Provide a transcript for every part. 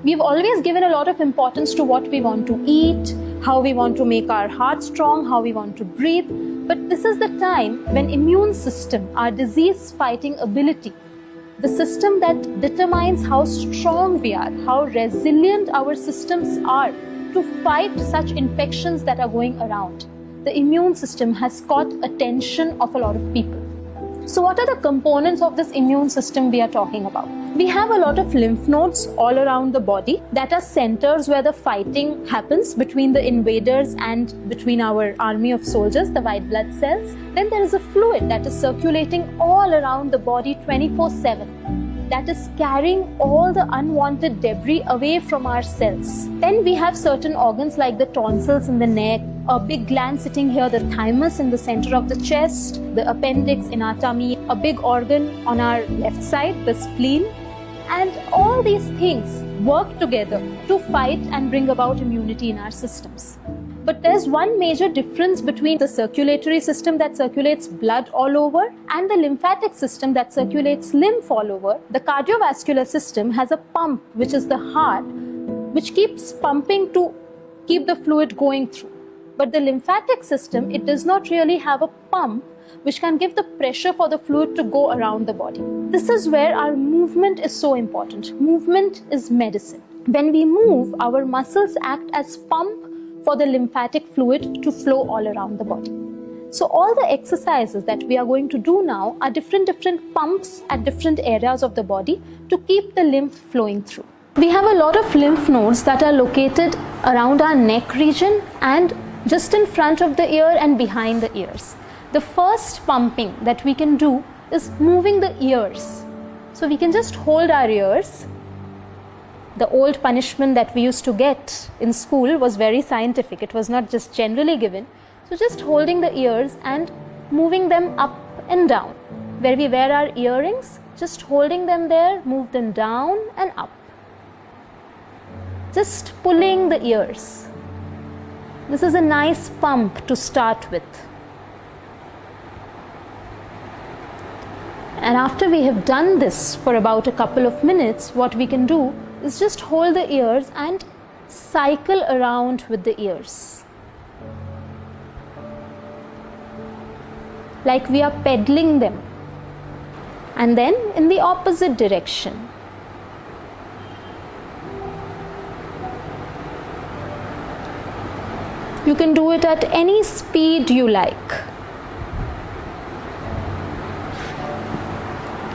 We've always given a lot of importance to what we want to eat, how we want to make our heart strong, how we want to breathe. But this is the time when immune system, our disease fighting ability, the system that determines how strong we are, how resilient our systems are to fight such infections that are going around. The immune system has caught attention of a lot of people. So what are the components of this immune system we are talking about? We have a lot of lymph nodes all around the body that are centers where the fighting happens between the invaders and between our army of soldiers, the white blood cells. Then there is a fluid that is circulating all around the body 24/7. That is carrying all the unwanted debris away from our cells. Then we have certain organs like the tonsils in the neck, a big gland sitting here, the thymus in the center of the chest, the appendix in our tummy, a big organ on our left side, the spleen. And all these things work together to fight and bring about immunity in our systems. But there's one major difference between the circulatory system that circulates blood all over and the lymphatic system that circulates lymph all over. The cardiovascular system has a pump, which is the heart, which keeps pumping to keep the fluid going through. But the lymphatic system, it does not really have a pump which can give the pressure for the fluid to go around the body. This is where our movement is so important. Movement is medicine. When we move, our muscles act as pump for the lymphatic fluid to flow all around the body. So all the exercises that we are going to do now are different pumps at different areas of the body to keep the lymph flowing through. We have a lot of lymph nodes that are located around our neck region and just in front of the ear and behind the ears. The first pumping that we can do is moving the ears. So we can just hold our ears. The old punishment that we used to get in school was very scientific. It was not just generally given. So just holding the ears and moving them up and down. Where we wear our earrings, just holding them there, move them down and up. Just pulling the ears. This is a nice pump to start with. And after we have done this for about a couple of minutes, what we can do is just hold the ears and cycle around with the ears. Like we are pedaling them. And then in the opposite direction. You can do it at any speed you like.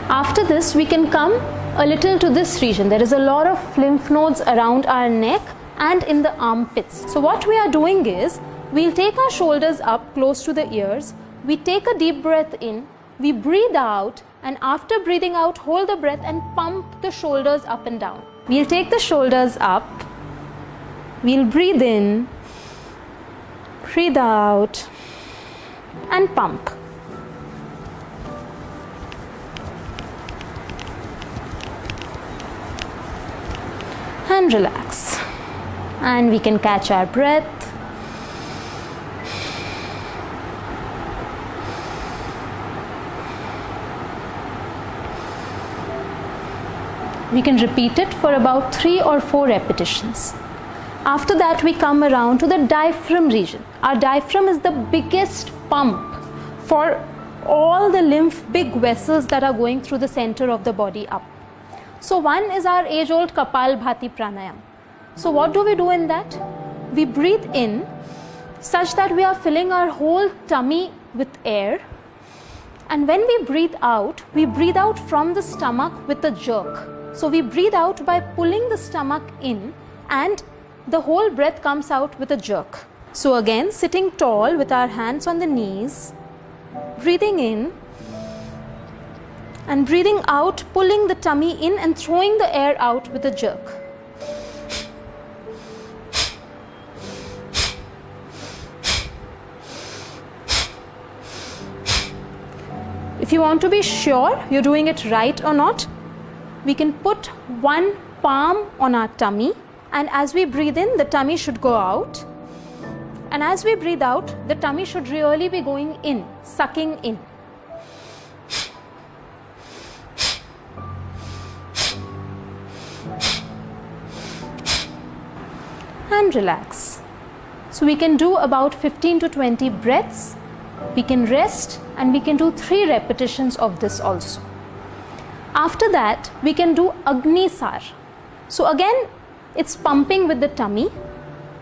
After this, we can come a little to this region. There is a lot of lymph nodes around our neck and in the armpits. So what we are doing is, we'll take our shoulders up close to the ears, we take a deep breath in, we breathe out, and after breathing out, hold the breath and pump the shoulders up and down. We'll take the shoulders up, we'll breathe in, breathe out, and pump. And relax. And we can catch our breath. We can repeat it for about 3 or 4 repetitions. After that, we come around to the diaphragm region. Our diaphragm is the biggest pump for all the lymph big vessels that are going through the center of the body up. So one is our age-old Kapalbhati pranayam. So what do we do in that? We breathe in such that we are filling our whole tummy with air. And when we breathe out from the stomach with a jerk. So we breathe out by pulling the stomach in and the whole breath comes out with a jerk. So again, sitting tall with our hands on the knees, breathing in, and breathing out, pulling the tummy in and throwing the air out with a jerk. If you want to be sure you're doing it right or not, we can put one palm on our tummy, and as we breathe in, the tummy should go out. And as we breathe out, the tummy should really be going in, sucking in. and relax. So we can do about 15 to 20 breaths. We can rest and we can do 3 repetitions of this also. After that, we can do Agnisar. So again, it's pumping with the tummy.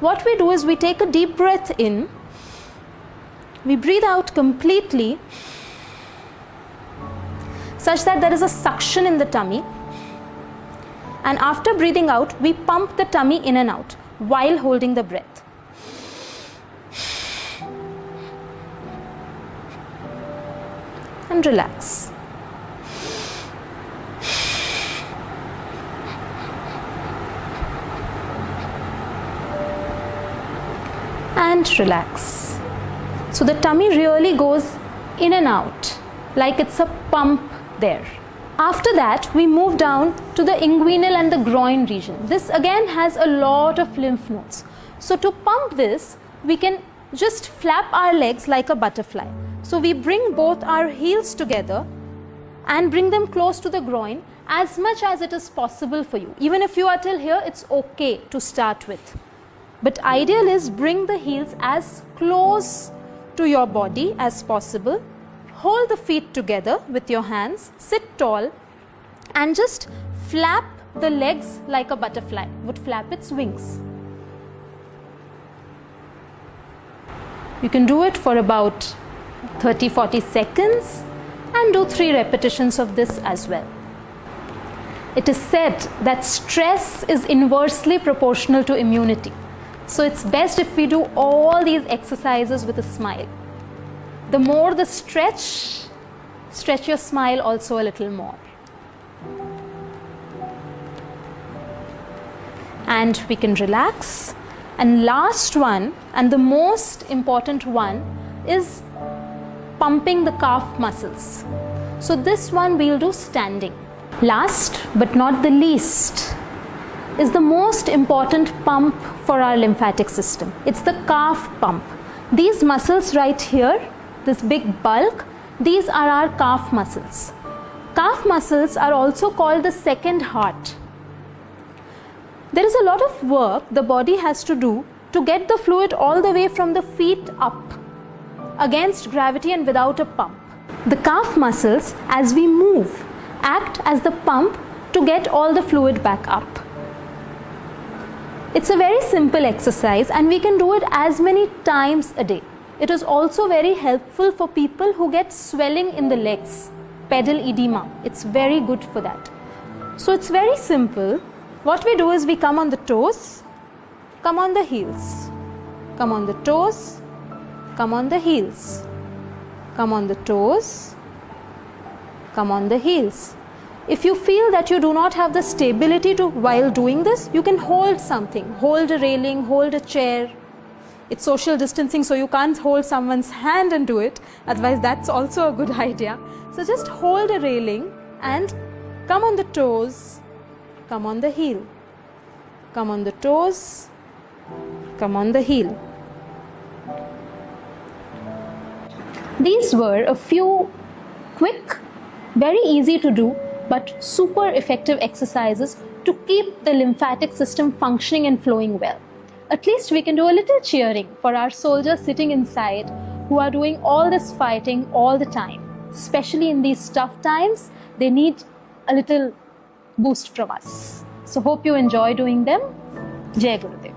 What we do is we take a deep breath in, we breathe out completely such that there is a suction in the tummy, and after breathing out, we pump the tummy in and out while holding the breath. And relax. And relax. So the tummy really goes in and out like it's a pump there. After that, we move down to the inguinal and the groin region. This again has a lot of lymph nodes. So to pump this, we can just flap our legs like a butterfly. So we bring both our heels together and bring them close to the groin as much as it is possible for you. Even if you are till here, it's okay to start with. But ideal is bring the heels as close to your body as possible. Hold the feet together with your hands, sit tall and just flap the legs like a butterfly would flap its wings. You can do it for about 30-40 seconds and do 3 repetitions of this as well. It is said that stress is inversely proportional to immunity. So it's best if we do all these exercises with a smile. The more the stretch your smile also a little more. And we can relax. And last one, and the most important one, is pumping the calf muscles. So this one we'll do standing. Last but not the least is the most important pump for our lymphatic system. It's the calf pump. These muscles right here, this big bulk, these are our calf muscles. Calf muscles are also called the second heart. There is a lot of work the body has to do to get the fluid all the way from the feet up against gravity and without a pump. The calf muscles, as we move, act as the pump to get all the fluid back up. It's a very simple exercise and we can do it as many times a day. It is also very helpful for people who get swelling in the legs, pedal edema. It's very good for that. So it's very simple. What we do is we come on the toes, come on the heels, come on the toes, come on the heels, come on the toes, come on the heels. If you feel that you do not have the stability while doing this, you can hold something, hold a railing, hold a chair. It's social distancing, so you can't hold someone's hand and do it. Otherwise, that's also a good idea. So just hold a railing and come on the toes, come on the heel, come on the toes, come on the heel. These were a few quick, very easy to do, but super effective exercises to keep the lymphatic system functioning and flowing well. At least we can do a little cheering for our soldiers sitting inside who are doing all this fighting all the time. Especially in these tough times, they need a little boost from us. So hope you enjoy doing them. Jai Gurudev.